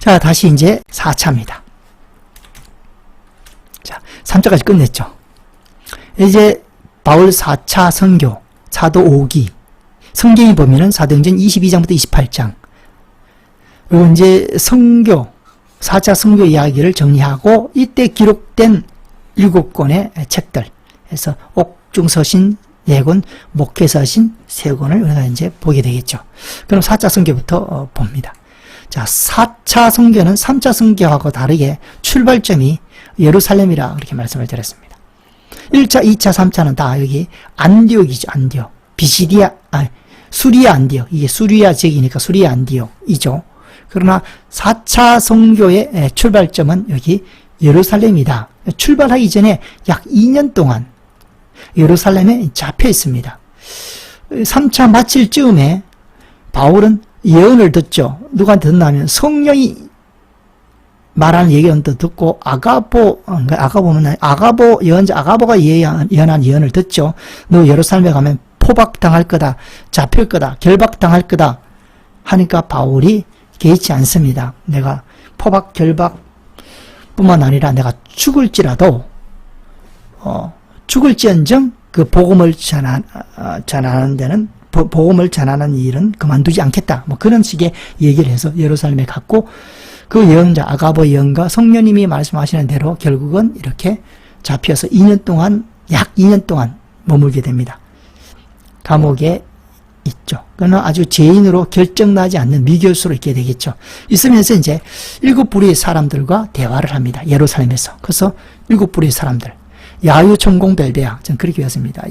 자, 다시 이제 4차입니다. 자, 3차까지 끝냈죠. 이제 바울 4차 선교, 사도 5기. 성경이 보면은 사도행전 22장부터 28장. 그리고 이제 선교, 4차 선교 이야기를 정리하고 이때 기록된 7권의 책들. 그래서 옥중서신 4권, 목회서신 3권을 우리가 이제 보게 되겠죠. 그럼 4차 선교부터 봅니다. 자, 4차 선교는 3차 선교하고 다르게 출발점이 예루살렘이라 그렇게 말씀을 드렸습니다. 1차, 2차, 3차는 다 여기 안디옥이죠. 안디옥. 수리아 안디옥. 이게 수리아 지역이니까 수리아 안디옥이죠. 그러나 4차 선교의 출발점은 여기 예루살렘이다. 출발하기 전에 약 2년 동안 예루살렘에 잡혀 있습니다. 3차 마칠 즈음에 바울은 예언을 듣죠. 누구한테 듣나면 성령이 말하는 예언을 듣고 아가보 예언자 아가보가 예언한 예언을 듣죠. 너 예루살렘에 가면 포박당할 거다, 잡힐 거다, 결박당할 거다 하니까 바울이 개의치 않습니다. 내가 포박 결박뿐만 아니라 내가 죽을지라도 죽을지언정 그 복음을 전하는 데는 복음을 전하는 일은 그만두지 않겠다. 뭐 그런 식의 얘기를 해서 예루살렘에 갔고 그 예언자 아가보 예언가 성령님이 말씀하시는 대로 결국은 이렇게 잡혀서 약 2년 동안 머물게 됩니다. 감옥에 있죠. 그러나 아주 죄인으로 결정나지 않는 미교수로 있게 되겠죠. 있으면서 이제 7부류의 사람들과 대화를 합니다. 예루살렘에서. 그래서 7부류의 사람들. 야유, 천공, 벨베야. 저는 그렇게 외웠습니다.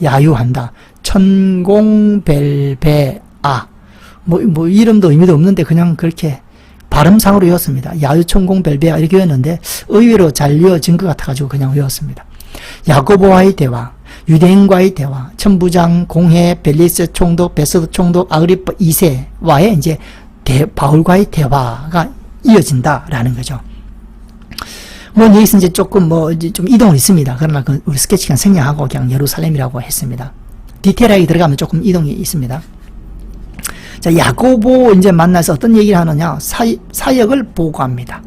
야유한다. 천공, 벨베아. 뭐 이름도 의미도 없는데 그냥 그렇게 발음상으로 외웠습니다. 야유, 천공, 벨베아 이렇게 외웠는데 의외로 잘 외워진 것 같아가지고 그냥 외웠습니다. 야고보와의 대화, 유대인과의 대화, 천부장, 공회, 벨리스 총독, 베스도 총독, 아그리파 2세와의 이제 바울과의 대화가 이어진다라는 거죠. 뭐 여기서 이제 조금 좀 이동은 있습니다. 그러나 우리 스케치간 생략하고 그냥 예루살렘이라고 했습니다. 디테일하게 들어가면 조금 이동이 있습니다. 자, 야고보 이제 만나서 어떤 얘기를 하느냐? 사역을 보고합니다.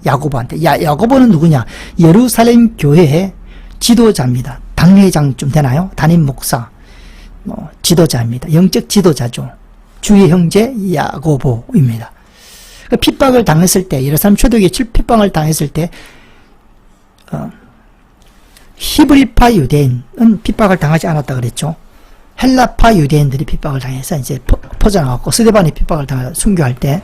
야고보한테. 야고보는 누구냐? 예루살렘 교회의 지도자입니다. 당회장쯤 되나요? 담임 목사, 지도자입니다. 영적 지도자죠. 주의 형제 야고보입니다. 핍박을 당했을 때, 예루살렘 초대교회 핍박을 당했을 때, 히브리파 유대인은 핍박을 당하지 않았다 그랬죠. 헬라파 유대인들이 핍박을 당해서 이제 퍼져나갔고, 스데반이 핍박을 당해서 순교할 때,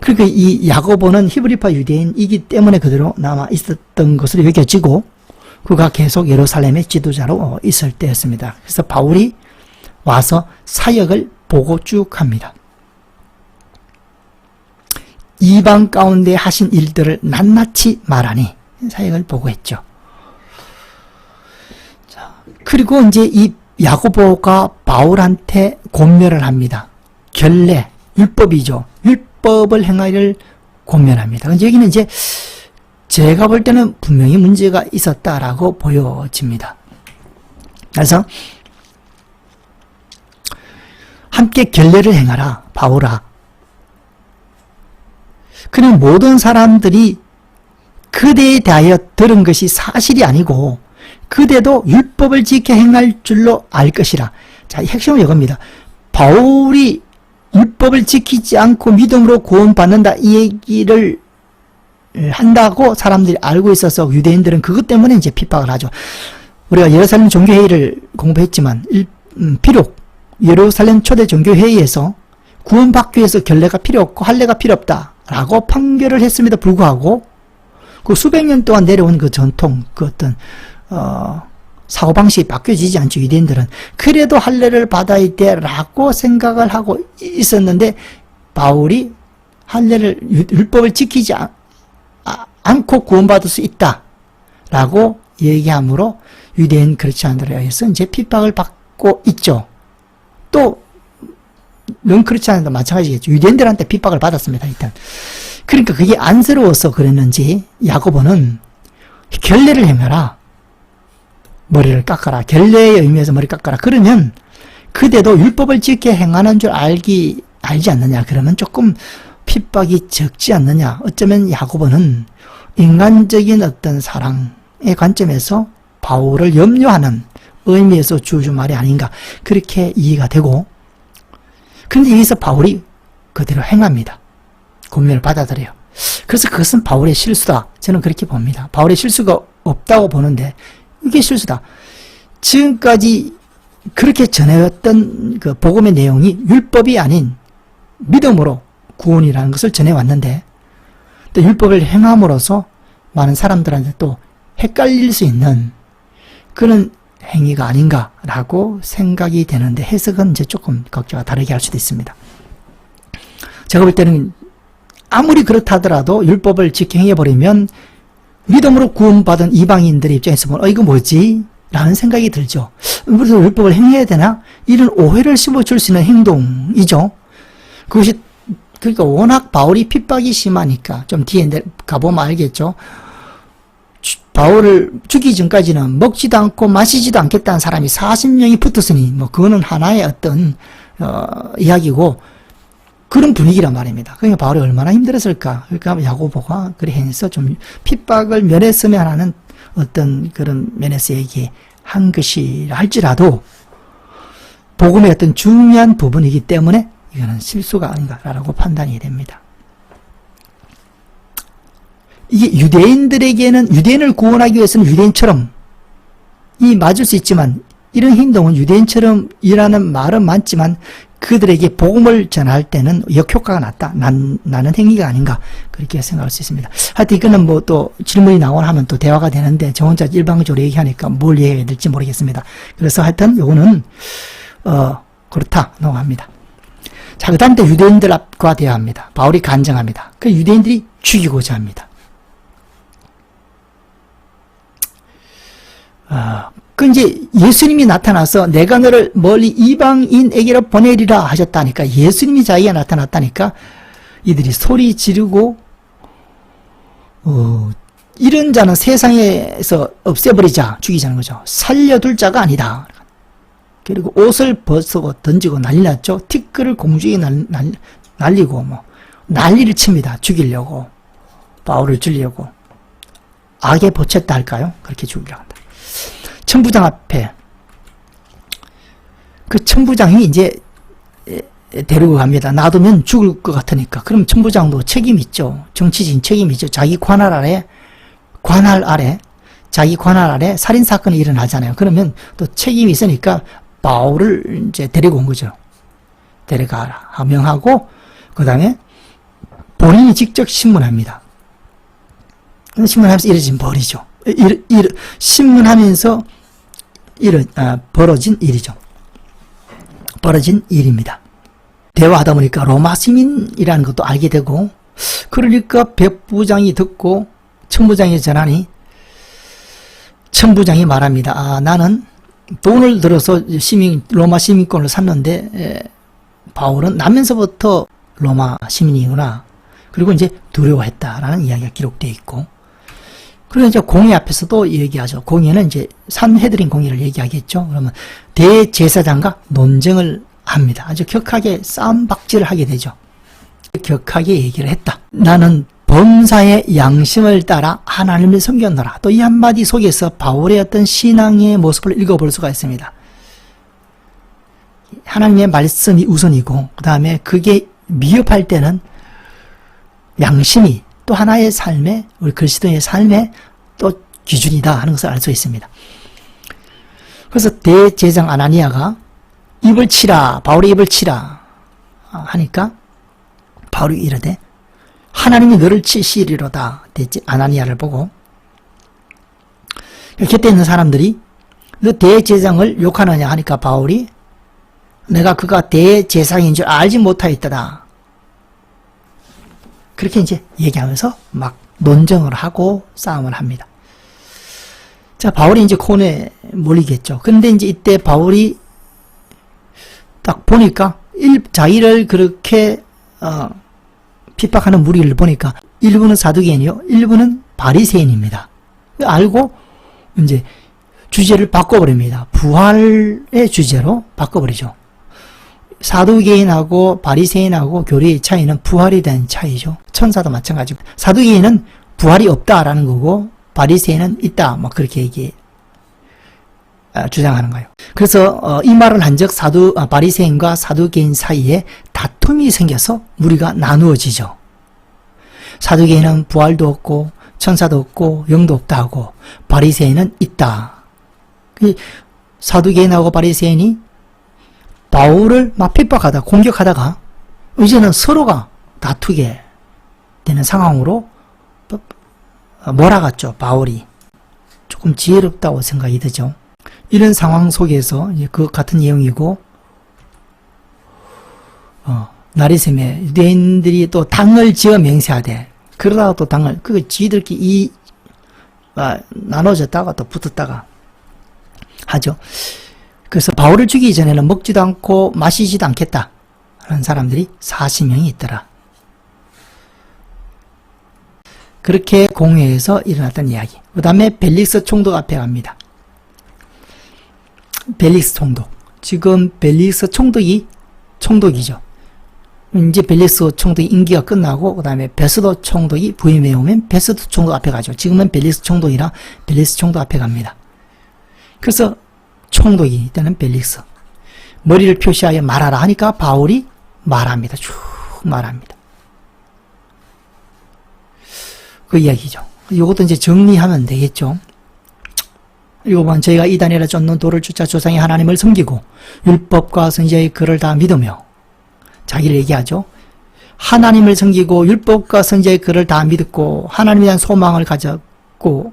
그러니까 이 야고보는 히브리파 유대인이기 때문에 그대로 남아 있었던 것으로 여겨지고, 그가 계속 예루살렘의 지도자로 있을 때였습니다. 그래서 바울이 와서 사역을 보고 쭉 합니다. 이방 가운데 하신 일들을 낱낱이 말하니 사역을 보고했죠. 자, 그리고 이제 이 야고보가 바울한테 권면을 합니다. 결례, 율법이죠. 율법을 행하기를 권면합니다. 근데 여기는 이제 제가 볼 때는 분명히 문제가 있었다라고 보여집니다. 그래서 함께 결례를 행하라, 바울아. 그는 모든 사람들이 그대에 대하여 들은 것이 사실이 아니고 그대도 율법을 지켜 행할 줄로 알 것이라. 자, 핵심은 이겁니다. 바울이 율법을 지키지 않고 믿음으로 구원받는다 이 얘기를 한다고 사람들이 알고 있어서 유대인들은 그것 때문에 이제 핍박을 하죠. 우리가 예루살렘 종교회의를 공부했지만 비록 예루살렘 초대 종교회의에서 구원받기 위해서 결례가 필요 없고 할례가 필요 없다라고 판결을 했음에도 불구하고 그 수백 년 동안 내려온 그 전통, 그 어떤 사고방식이 바뀌어지지 않죠. 유대인들은. 그래도 할례를 받아야 돼라고 생각을 하고 있었는데 바울이 할례를 율법을 지키지 않고 구원받을 수 있다라고 얘기함으로 유대인 그렇지 않으로 해서 이제 핍박을 받고 있죠. 또 넌 그렇지 않은데 마찬가지겠죠. 유대인들한테 핍박을 받았습니다. 일단. 그러니까 그게 안쓰러워서 그랬는지 야고보는 결례를 행하라. 머리를 깎아라. 결례의 의미에서 머리 깎아라. 그러면 그대도 율법을 지켜 행하는 줄 알지 않느냐. 그러면 조금 핍박이 적지 않느냐. 어쩌면 야고보는 인간적인 어떤 사랑의 관점에서 바울을 염려하는 의미에서 주어준 말이 아닌가, 그렇게 이해가 되고, 그런데 여기서 바울이 그대로 행합니다. 권면을 받아들여요. 그래서 그것은 바울의 실수다, 저는 그렇게 봅니다. 바울의 실수가 없다고 보는데 이게 실수다. 지금까지 그렇게 전해왔던 그 복음의 내용이 율법이 아닌 믿음으로 구원이라는 것을 전해왔는데, 또 율법을 행함으로써 많은 사람들한테 또 헷갈릴 수 있는 그런 행위가 아닌가라고 생각이 되는데, 해석은 이제 조금 각자가 다르게 할 수도 있습니다. 제가 볼 때는 아무리 그렇다 하더라도 율법을 직행해버리면 믿음으로 구원받은 이방인들의 입장에서 보면 이거 뭐지? 라는 생각이 들죠. 그래서 율법을 행해야 되나? 이런 오해를 심어줄 수 있는 행동이죠. 그것이, 그러니까 워낙 바울이 핍박이 심하니까, 좀 뒤에 가보면 알겠죠. 바울을 죽이기 전까지는 먹지도 않고 마시지도 않겠다는 사람이 40명이 붙었으니, 뭐, 그거는 하나의 어떤, 이야기고, 그런 분위기란 말입니다. 그러니까 바울이 얼마나 힘들었을까. 그러니까 야고보가 그래 해서 좀 핍박을 면했으면 하는 어떤 그런 면에서 얘기한 것이라 할지라도, 복음의 어떤 중요한 부분이기 때문에 이거는 실수가 아닌가라고 판단이 됩니다. 이게 유대인들에게는, 유대인을 구원하기 위해서는 유대인처럼 이 맞을 수 있지만, 이런 행동은 유대인처럼 일하는 말은 많지만 그들에게 복음을 전할 때는 역효과가 나는 행위가 아닌가, 그렇게 생각할 수 있습니다. 하여튼 이거는 뭐 또 질문이 나오나 하면 또 대화가 되는데, 저 혼자 일방적으로 얘기하니까 뭘 얘기해야 될지 모르겠습니다. 그래서 하여튼 요거는 그렇다 넘어갑니다. 자, 그 다음 때 유대인들과 대화합니다. 바울이 간증합니다. 그 유대인들이 죽이고자 합니다. 그 이제 예수님이 나타나서 내가 너를 멀리 이방인에게로 보내리라 하셨다니까, 예수님이 자기가 나타났다니까 이들이 소리 지르고, 이런 자는 세상에서 없애버리자, 죽이자는 거죠. 살려둘 자가 아니다. 그리고 옷을 벗고 던지고 난리 났죠. 티끌을 공중에 날리고 뭐 난리를 칩니다. 죽이려고, 바울을 죽이려고. 악에 보챘다 할까요? 그렇게 죽이려고 한다. 천부장 앞에, 그 천부장이 이제 데리고 갑니다. 놔두면 죽을 것 같으니까. 그럼 천부장도 책임이 있죠. 정치진 책임이 있죠. 자기 관할 아래 살인사건이 일어나잖아요. 그러면 또 책임이 있으니까 바울을 이제 데리고 온 거죠. 데려가라 명하고, 그 다음에 본인이 직접 신문합니다. 신문하면서 이러진 벌이죠. 신문하면서 벌어진 일이죠. 벌어진 일입니다. 대화하다 보니까 로마 시민이라는 것도 알게 되고, 그러니까 백부장이 듣고 천부장이 전하니, 천부장이 말합니다. 나는 돈을 들어서 로마 시민권을 샀는데, 바울은 나면서부터 로마 시민이구나. 그리고 이제 두려워했다라는 이야기가 기록되어 있고, 그리고 이제 공회 앞에서도 얘기하죠. 공회는 이제 산헤드린 공회를 얘기하겠죠. 그러면 대제사장과 논쟁을 합니다. 아주 격하게 싸움박질을 하게 되죠. 격하게 얘기를 했다. 나는 범사의 양심을 따라 하나님을 섬겼노라. 또 이 한마디 속에서 바울의 어떤 신앙의 모습을 읽어볼 수가 있습니다. 하나님의 말씀이 우선이고, 그 다음에 그게 미흡할 때는 양심이 또 하나의 삶의, 우리 그리스도의 삶의 또 기준이다 하는 것을 알 수 있습니다. 그래서 대제사장 아나니아가 입을 치라, 바울의 입을 치라 하니까 바울이 이르되 하나님이 너를 치시리로다. 아나니아를 보고, 곁에 있는 사람들이 너 대제사장을 욕하느냐 하니까 바울이 내가 그가 대제사장인 줄 알지 못하였다. 그렇게 이제 얘기하면서 막 논쟁을 하고 싸움을 합니다. 자, 바울이 이제 코너에 몰리겠죠. 근데 이제 이때 바울이 딱 보니까 자기를 그렇게 핍박하는 무리를 보니까 일부는 사두개인이요, 일부는 바리새인입니다. 알고 이제 주제를 바꿔버립니다. 부활의 주제로 바꿔버리죠. 사두개인하고 바리새인하고 교리의 차이는 부활에 대한 차이죠. 천사도 마찬가지고. 사두개인은 부활이 없다라는 거고 바리새인은 있다. 뭐 그렇게 주장하는 거예요. 그래서 이 말을 한 적 바리새인과 사두개인 사이에 다툼이 생겨서 무리가 나누어지죠. 사두개인은 부활도 없고 천사도 없고 영도 없다 하고 바리새인은 있다. 사두개인하고 바리새인이 바울을 막 핍박하다 공격하다가 이제는 서로가 다투게 되는 상황으로 몰아갔죠. 바울이 조금 지혜롭다고 생각이 되죠. 이런 상황 속에서 그 같은 내용이고 나리샘에 유대인들이 또 당을 지어 맹세하되 그러다가 또 당을 지들끼리 나눠졌다가 또 붙었다가 하죠. 그래서 바울을 죽이기 전에는 먹지도 않고 마시지도 않겠다 하는 사람들이 40명이 있더라. 그렇게 공회에서 일어났던 이야기. 그 다음에 벨릭스 총독 앞에 갑니다. 벨릭스 총독. 지금 벨릭스 총독이죠. 이제 벨릭스 총독이 임기가 끝나고 그 다음에 베스도 총독이 부임해 오면 베스도 총독 앞에 가죠. 지금은 벨릭스 총독이라 벨릭스 총독 앞에 갑니다. 그래서 총독이 이때는 벨릭스. 머리를 표시하여 말하라 하니까 바울이 말합니다. 쭉 말합니다. 그 이야기죠. 이것도 이제 정리하면 되겠죠. 요번 저희가 이단에라 쫓는 돌을 쫓아 조상의 하나님을 섬기고 율법과 선지자의 글을 다 믿으며 자기를 얘기하죠. 하나님을 섬기고 율법과 선지자의 글을 다 믿고 하나님에 대한 소망을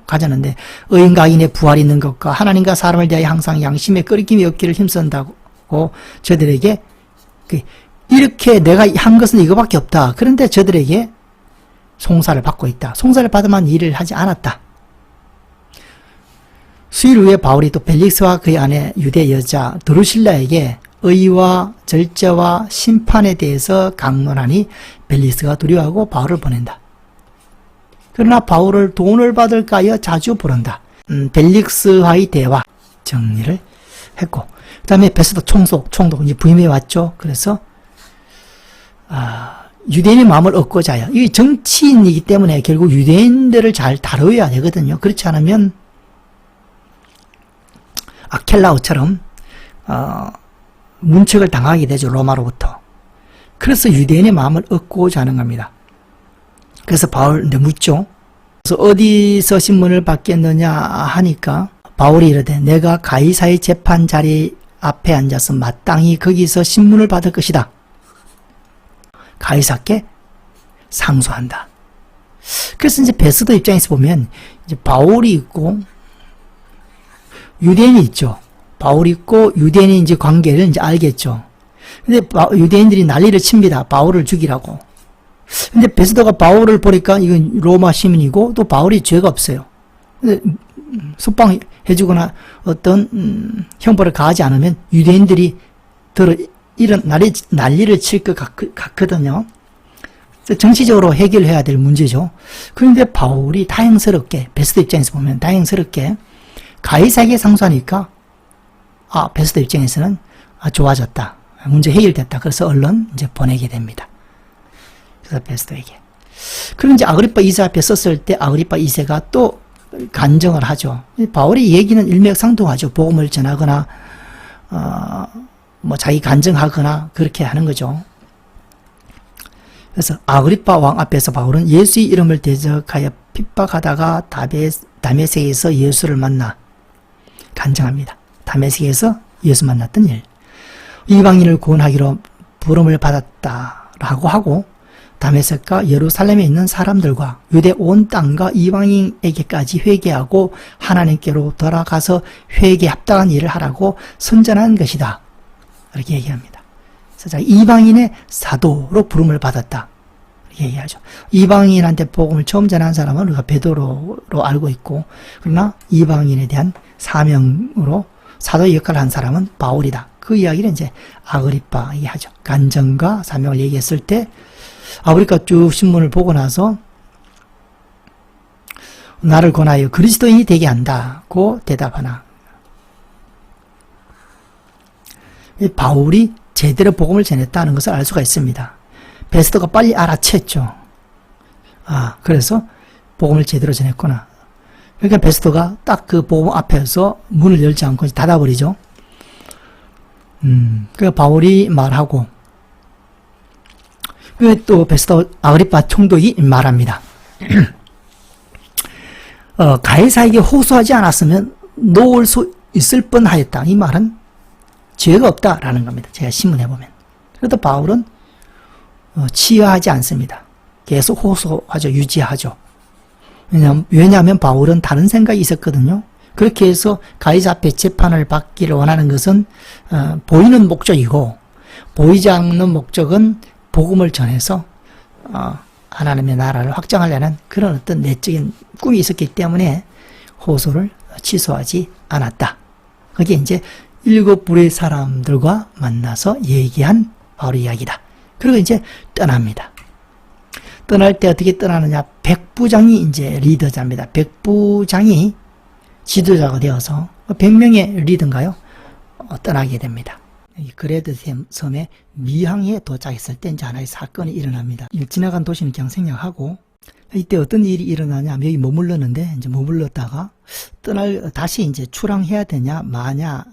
가졌는데 의인과 악인의 부활이 있는 것과 하나님과 사람을 대하여 항상 양심에 끓김이 없기를 힘쓴다고 저들에게 이렇게 내가 한 것은 이거밖에 없다. 그런데 저들에게 송사를 받고 있다. 송사를 받으면 일을 하지 않았다. 수일 후에 바울이 또 벨릭스와 그의 아내 유대 여자 드루실라에게 의와 절제와 심판에 대해서 강론하니 벨릭스가 두려워하고 바울을 보낸다. 그러나 바울을 돈을 받을까 하여 자주 부른다. 벨릭스와의 대화 정리를 했고 그 다음에 베스도 총독 이제 부임해 왔죠. 그래서 유대인의 마음을 얻고자 하여 이게 정치인이기 때문에 결국 유대인들을 잘 다뤄야 되거든요. 그렇지 않으면 아켈라오처럼 문책을 당하게 되죠. 로마로부터. 그래서 유대인의 마음을 얻고자 하는 겁니다. 그래서 바울한테 묻죠. 그래서 어디서 신문을 받겠느냐 하니까 바울이 이르되 내가 가이사의 재판 자리 앞에 앉아서 마땅히 거기서 신문을 받을 것이다. 가이사께 상소한다. 그래서 이제 베스도 입장에서 보면 이제 바울이 있고 유대인이 있죠. 바울이 있고 유대인이 이제 관계를 이제 알겠죠. 근데 유대인들이 난리를 칩니다. 바울을 죽이라고. 근데 베스도가 바울을 보니까 이건 로마 시민이고 또 바울이 죄가 없어요. 근데 석방해주거나 어떤 형벌을 가하지 않으면 유대인들이 이런 난리를 칠 것 같거든요. 정치적으로 해결해야 될 문제죠. 그런데 바울이 다행스럽게 베스도 입장에서 보면 다행스럽게 가이사에게 상소하니까 베스도 입장에서는 좋아졌다. 문제 해결됐다. 그래서 얼른 이제 보내게 됩니다. 그래서 베스도에게. 그럼 이제 아그리파 2세 앞에 썼을 때 아그리파 2세가 또 간증을 하죠. 바울의 얘기는 일맥상통하죠. 복음을 전하거나 자기 간증하거나 그렇게 하는 거죠. 그래서 아그리파 왕 앞에서 바울은 예수의 이름을 대적하여 핍박하다가 다메섹에서 예수를 만나 간증합니다. 다메섹에서 예수 만났던 일. 이방인을 구원하기로 부름을 받았다라고 하고 다메섹과 예루살렘에 있는 사람들과 유대 온 땅과 이방인에게까지 회개하고 하나님께로 돌아가서 회개에 합당한 일을 하라고 선전한 것이다. 이렇게 얘기합니다. 그래서 이방인의 사도로 부름을 받았다. 이렇게 얘기하죠. 이방인한테 복음을 처음 전한 사람은 우리가 베드로로 알고 있고 그러나 이방인에 대한 사명으로 사도의 역할을 한 사람은 바울이다. 그 이야기를 이제 아그리파 얘기하죠. 간증과 사명을 얘기했을 때 아그리파 쭉 신문을 보고 나서 나를 권하여 그리스도인이 되게 한다고 대답하나 바울이 제대로 복음을 전했다는 것을 알 수가 있습니다. 베스도가 빨리 알아챘죠. 그래서 복음을 제대로 전했구나. 그러니까 베스도가 딱 그 복음 앞에서 문을 열지 않고 닫아버리죠. 그 바울이 말하고, 또 베스도 아그리파 총독이 말합니다. 가이사에게 호소하지 않았으면 놓을 수 있을 뻔하였다. 이 말은 죄가 없다라는 겁니다. 제가 신문해 보면. 그래도 바울은 치유하지 않습니다. 계속 호소하죠. 유지하죠. 왜냐하면 바울은 다른 생각이 있었거든요. 그렇게 해서 가이사 앞에 재판을 받기를 원하는 것은 보이는 목적이고, 보이지 않는 목적은 복음을 전해서 하나님의 나라를 확장하려는 그런 어떤 내적인 꿈이 있었기 때문에 호소를 취소하지 않았다. 그게 이제 7부의 사람들과 만나서 얘기한 바울의 이야기다. 그리고 이제 떠납니다. 떠날 때 어떻게 떠나느냐? 백부장이 이제 리더자입니다. 백부장이 지도자가 되어서 100명의 리더인가요? 떠나게 됩니다. 그레드 섬의 미항에 도착했을 때 이제 하나의 사건이 일어납니다. 지나간 도시는 그냥 생략하고, 이때 어떤 일이 일어나냐면 여기 머물렀는데 이제 머물렀다가 다시 이제 출항해야 되냐 마냐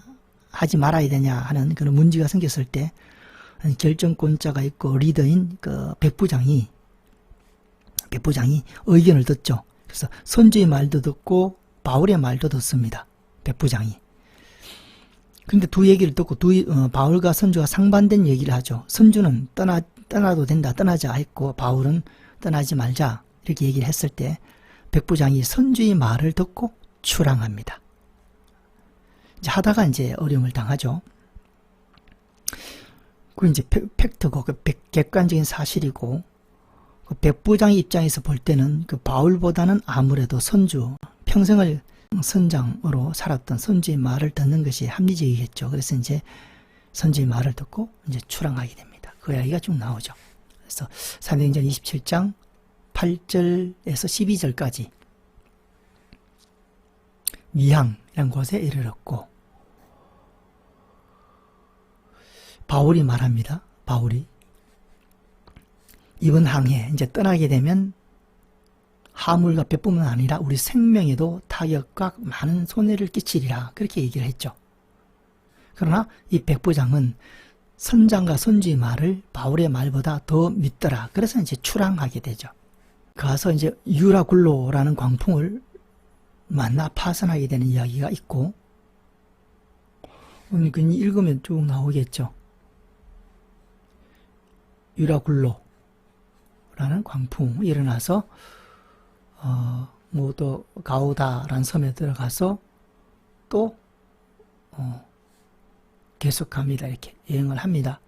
하지 말아야 되냐 하는 그런 문제가 생겼을 때 결정권자가 있고 리더인 그 백부장이 의견을 듣죠. 그래서 선주의 말도 듣고 바울의 말도 듣습니다. 백부장이. 근데 두 얘기를 듣고 바울과 선주가 상반된 얘기를 하죠. 선주는 떠나도 된다, 떠나자 했고, 바울은 떠나지 말자 이렇게 얘기를 했을 때 백부장이 선주의 말을 듣고 출항합니다. 이제 하다가 이제 어려움을 당하죠. 그 이제 팩트고 그 객관적인 사실이고, 그 백부장의 입장에서 볼 때는 그 바울보다는 아무래도 선주, 평생을 선장으로 살았던 선주의 말을 듣는 것이 합리적이겠죠. 그래서 이제 선주의 말을 듣고 이제 출항하게 됩니다. 그 이야기가 쭉 나오죠. 그래서 사도행전 27장 8절에서 12절까지 미항이라는 곳에 이르렀고, 바울이 말합니다. 바울이 이번 항해 이제 떠나게 되면 하물과 배뿐만 아니라 우리 생명에도 타격과 많은 손해를 끼치리라, 그렇게 얘기를 했죠. 그러나 이 백부장은 선장과 선주의 말을 바울의 말보다 더 믿더라. 그래서 이제 출항하게 되죠. 가서 이제 유라굴로라는 광풍을 만나 파선하게 되는 이야기가 있고, 오늘 그 읽으면 쭉 나오겠죠. 유라굴로라는 광풍이 일어나서 또 가우다라는 섬에 들어가서 또 계속합니다. 이렇게 여행을 합니다.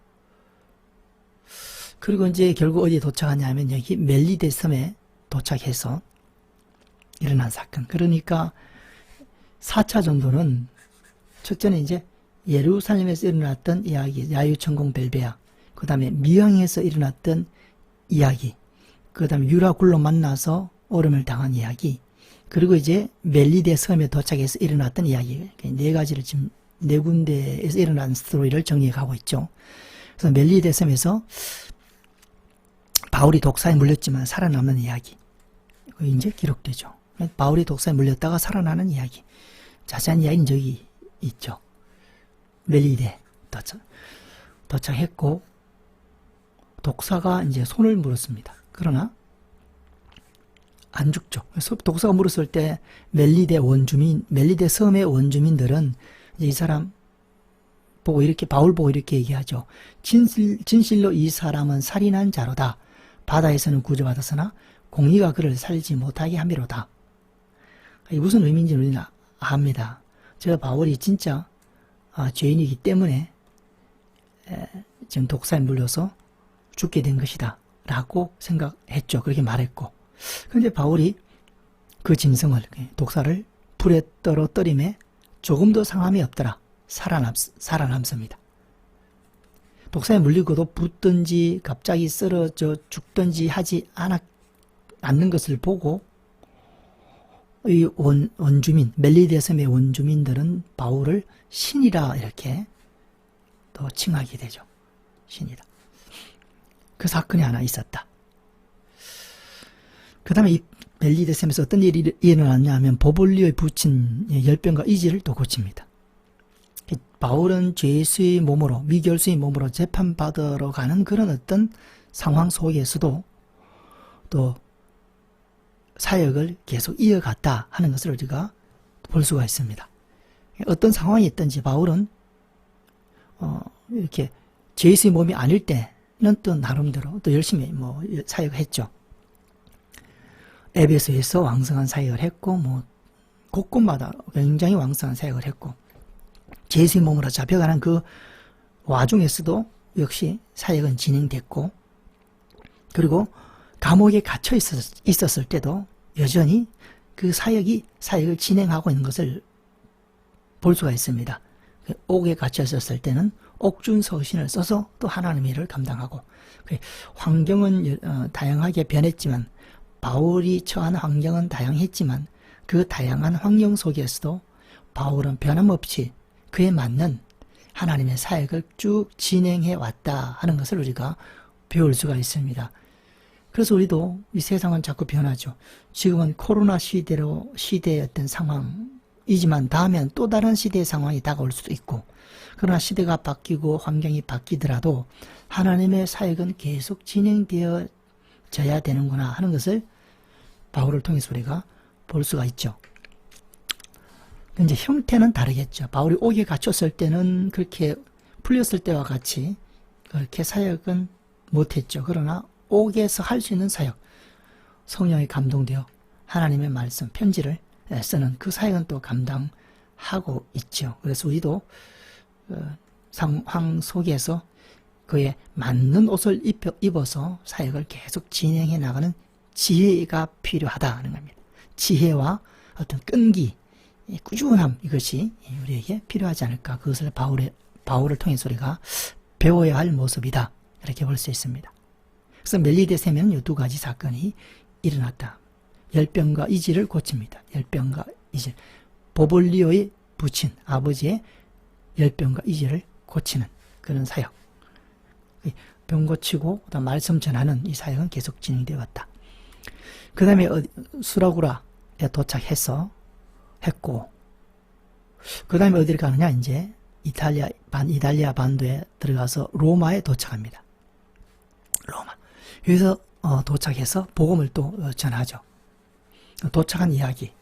그리고 이제 결국 어디에 도착하냐면 여기 멜리데 섬에 도착해서 일어난 사건. 그러니까 4차 전도는 첫째는 이제 예루살렘에서 일어났던 이야기, 야유천공 벨베야. 그 다음에 미항에서 일어났던 이야기. 그 다음에 유라굴로 만나서 오름을 당한 이야기. 그리고 이제 멜리데 섬에 도착해서 일어났던 이야기. 네 가지를 지금 네 군데에서 일어난 스토리를 정리해 가고 있죠. 그래서 멜리데 섬에서 바울이 독사에 물렸지만 살아남는 이야기. 이제 기록되죠. 바울이 독사에 물렸다가 살아나는 이야기. 자세한 이야기는 저기 있죠. 멜리데 도착했고, 독사가 이제 손을 물었습니다. 그러나 안 죽죠. 그래서 독사가 물었을 때 멜리데 섬의 원주민들은 이제 이 사람 보고 이렇게, 바울 보고 이렇게 얘기하죠. 진실로 이 사람은 살인한 자로다. 바다에서는 구조받았으나 공의가 그를 살지 못하게 함이로다. 이게 무슨 의미인지 우리는 압니다. 제가 바울이 진짜 죄인이기 때문에 지금 독사에 물려서 죽게 된 것이다 라고 생각했죠. 그렇게 말했고, 그런데 바울이 그 짐승을, 독사를 불에 떨어뜨림에 조금도 상함이 없더라. 살아남습니다. 독사에 물리고도 붙든지 갑자기 쓰러져 죽든지 하지 않는 것을 보고 이 원주민, 멜리데 섬의 원주민들은 바울을 신이라 이렇게 또 칭하게 되죠. 것입니다. 그 사건이 하나 있었다. 그 다음에 이 멜리데셈에서 어떤 일이 일어났냐 하면 보볼리오의 부친 열병과 이지를 또 고칩니다. 바울은 죄수의 몸으로, 미결수의 몸으로 재판받으러 가는 그런 어떤 상황 속에서도 또 사역을 계속 이어갔다 하는 것을 우리가 볼 수가 있습니다. 어떤 상황이 있든지 바울은 이렇게 죄수의 몸이 아닐 때는 또 나름대로 또 열심히 사역을 했죠. 에베소에서 왕성한 사역을 했고 곳곳마다 굉장히 왕성한 사역을 했고 죄수의 몸으로 잡혀가는 그 와중에서도 역시 사역은 진행됐고 그리고 감옥에 갇혀 있었을 때도 여전히 그 사역을 진행하고 있는 것을 볼 수가 있습니다. 옥에 갇혀 있었을 때는 옥중서신을 써서 또 하나님의 일을 감당하고 환경은 다양하게 변했지만 바울이 처한 환경은 다양했지만 그 다양한 환경 속에서도 바울은 변함없이 그에 맞는 하나님의 사역을 쭉 진행해 왔다 하는 것을 우리가 배울 수가 있습니다. 그래서 우리도 이 세상은 자꾸 변하죠. 지금은 코로나 시대의 어떤 상황이지만 다음엔 또 다른 시대의 상황이 다가올 수도 있고 그러나 시대가 바뀌고 환경이 바뀌더라도 하나님의 사역은 계속 진행되어져야 되는구나 하는 것을 바울을 통해서 우리가 볼 수가 있죠. 이제 형태는 다르겠죠. 바울이 옥에 갇혔을 때는 그렇게 풀렸을 때와 같이 그렇게 사역은 못했죠. 그러나 옥에서 할 수 있는 사역, 성령이 감동되어 하나님의 말씀, 편지를 쓰는 그 사역은 또 감당하고 있죠. 그래서 우리도 상황 속에서 그에 맞는 옷을 입어서 사역을 계속 진행해 나가는 지혜가 필요하다는 겁니다. 지혜와 어떤 끈기, 꾸준함 이것이 우리에게 필요하지 않을까. 그것을 바울을 통해서 우리가 배워야 할 모습이다. 이렇게 볼 수 있습니다. 그래서 멜리데셈에는 이 두 가지 사건이 일어났다. 열병과 이지를 고칩니다. 열병과 이지. 보볼리오의 부친 아버지의 열병과 이지를 고치는 그런 사역. 병 고치고 그다음 말씀 전하는 이 사역은 계속 진행되어 왔다. 그 다음에 수라구라에 도착해서 했고 그 다음에 어디를 가느냐 이제 이탈리아 반도에 들어가서 로마에 도착합니다. 로마. 여기서 도착해서 복음을 또 전하죠. 도착한 이야기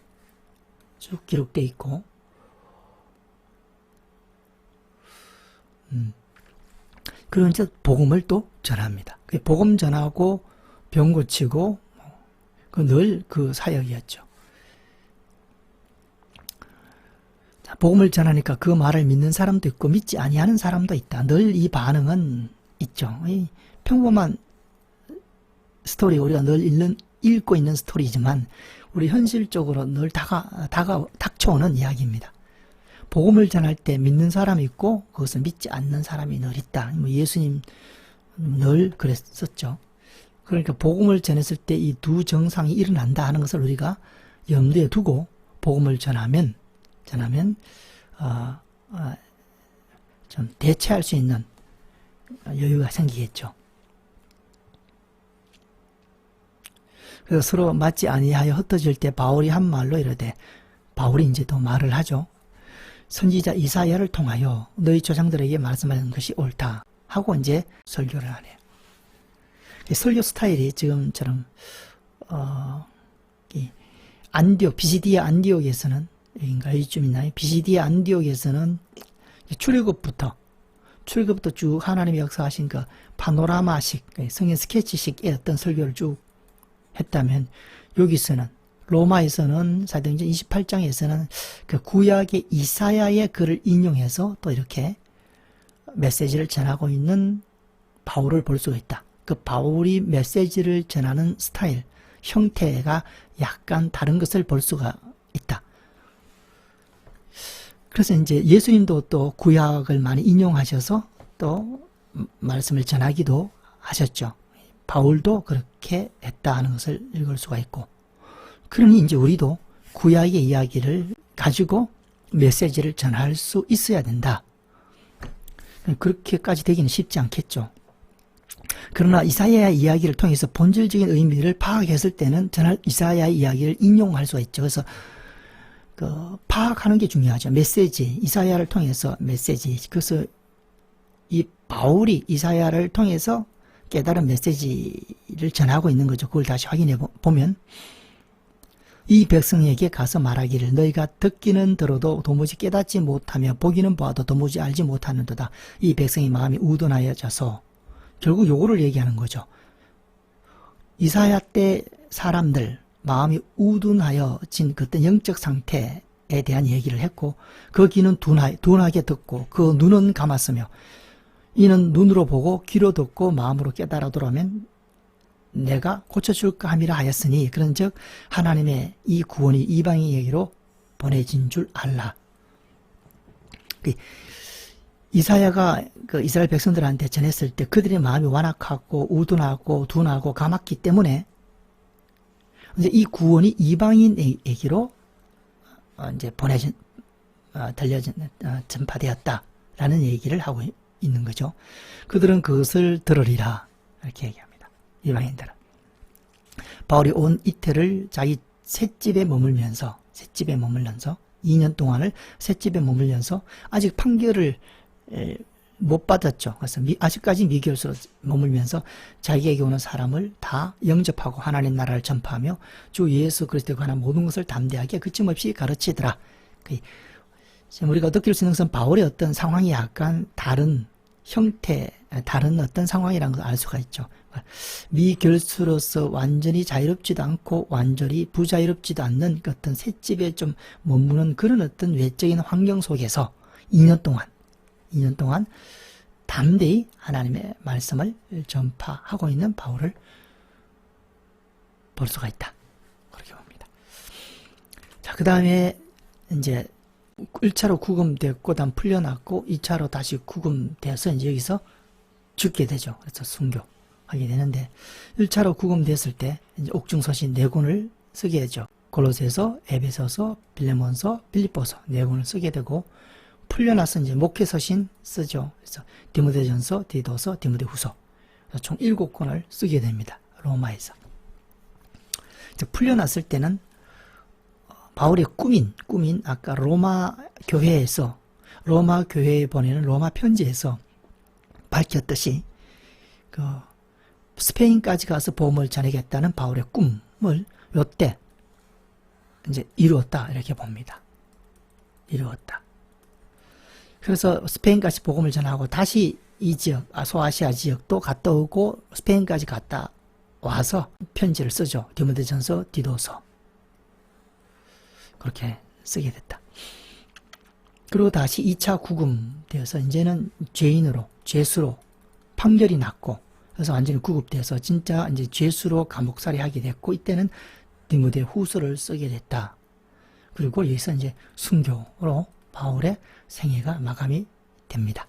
쭉 기록되어 있고 그리고 이제 복음을 또 전합니다. 복음 전하고 병 고치고 늘 그 사역이었죠. 자, 복음을 전하니까 그 말을 믿는 사람도 있고 믿지 아니하는 사람도 있다. 늘 이 반응은 있죠. 이 평범한 스토리 우리가 늘 읽고 있는 스토리지만 우리 현실적으로 늘 닥쳐오는 이야기입니다. 복음을 전할 때 믿는 사람이 있고 그것을 믿지 않는 사람이 늘 있다. 예수님 늘 그랬었죠. 그러니까 복음을 전했을 때 이 두 정상이 일어난다 하는 것을 우리가 염두에 두고 복음을 전하면 좀 대체할 수 있는 여유가 생기겠죠. 그래서 서로 맞지 아니하여 흩어질 때 바울이 한 말로 이르되 바울이 이제 또 말을 하죠. 선지자 이사야를 통하여 너희 조상들에게 말씀하는 것이 옳다 하고 이제 설교를 하네요. 설교 스타일이 지금처럼 비시디아 안디옥에서는 여긴가 이쯤 있나요? 비시디아 안디옥에서는 출애굽부터 쭉 하나님의 역사하신 그 파노라마식 성경 스케치식의 어떤 설교를 쭉 했다면 여기서는 로마에서는 사도행전 28장에서는 그 구약의 이사야의 글을 인용해서 또 이렇게 메시지를 전하고 있는 바울을 볼 수가 있다. 그 바울이 메시지를 전하는 스타일, 형태가 약간 다른 것을 볼 수가 있다. 그래서 이제 예수님도 또 구약을 많이 인용하셔서 또 말씀을 전하기도 하셨죠. 바울도 그렇게 했다 하는 것을 읽을 수가 있고, 그러니 이제 우리도 구약의 이야기를 가지고 메시지를 전할 수 있어야 된다. 그렇게까지 되기는 쉽지 않겠죠. 그러나 이사야의 이야기를 통해서 본질적인 의미를 파악했을 때는 저는 이사야의 이야기를 인용할 수가 있죠. 그래서 파악하는 게 중요하죠. 메시지, 이사야를 통해서 메시지. 그래서 이 바울이 이사야를 통해서 깨달은 메시지를 전하고 있는 거죠. 그걸 다시 확인해 보면 이 백성에게 가서 말하기를 너희가 듣기는 들어도 도무지 깨닫지 못하며 보기는 보아도 도무지 알지 못하는도다. 이 백성의 마음이 우둔하여져서 결국 요거를 얘기하는 거죠. 이사야 때 사람들 마음이 우둔하여진 그 어떤 영적 상태에 대한 얘기를 했고 그 귀는 둔하게 듣고 그 눈은 감았으며 이는 눈으로 보고 귀로 듣고 마음으로 깨달아들어오면 내가 고쳐줄까 함이라 하였으니 그런즉 하나님의 이 구원이 이방인에게로 보내진 줄 알라. 이사야가 이스라엘 백성들한테 전했을 때 그들의 마음이 완악하고 우둔하고 둔하고 감았기 때문에 이제 이 구원이 이방인에게로 이제 전파되었다라는 얘기를 하고 있는 거죠. 그들은 그것을 들으리라 이렇게 얘기합니다. 이방인들은 바울이 온 이태를 자기 셋집에 머물면서 2년 동안을 셋집에 머물면서 아직 판결을 못 받았죠. 그래서 아직까지 미결수로 머물면서 자기에게 오는 사람을 다 영접하고 하나님 나라를 전파하며 주 예수 그리스도에 관한 모든 것을 담대하게 그침없이 가르치더라. 우리가 느낄 수 있는 것은 바울의 어떤 상황이 약간 다른 형태, 다른 어떤 상황이라는 걸 알 수가 있죠. 미결수로서 완전히 자유롭지도 않고 완전히 부자유롭지도 않는 그 어떤 셋집에 좀 머무는 그런 어떤 외적인 환경 속에서 2년 동안 담대히 하나님의 말씀을 전파하고 있는 바울을 볼 수가 있다. 그렇게 봅니다. 자, 그 다음에 이제 1차로 구금됐고, 다음 풀려났고, 2차로 다시 구금돼서 이제 여기서 죽게 되죠. 그래서 순교하게 되는데, 1차로 구금됐을 때, 이제 옥중서신 4권을 쓰게 되죠. 골로새서, 에베소서, 빌레몬서, 빌립보서 4권을 쓰게 되고, 풀려나서 이제 목회서신 쓰죠. 그래서 디모데전서, 디도서, 디모데후서 총 7권을 쓰게 됩니다. 로마에서. 이제 풀려났을 때는 바울의 꿈인 아까 로마 교회에 보내는 로마 편지에서 밝혔듯이 스페인까지 가서 복음을 전하겠다는 바울의 꿈을 요때 이제 이루었다 이렇게 봅니다. 이루었다. 그래서 스페인까지 복음을 전하고 다시 이 지역, 소아시아 지역도 갔다 오고 스페인까지 갔다 와서 편지를 쓰죠. 디모데전서, 디도서. 그렇게 쓰게 됐다. 그리고 다시 2차 구금되어서 이제는 죄수로 판결이 났고 그래서 완전히 구급돼서 진짜 이제 죄수로 감옥살이 하게 됐고 이때는 디모데 후서를 쓰게 됐다. 그리고 여기서 이제 순교로 바울의 생애가 마감이 됩니다.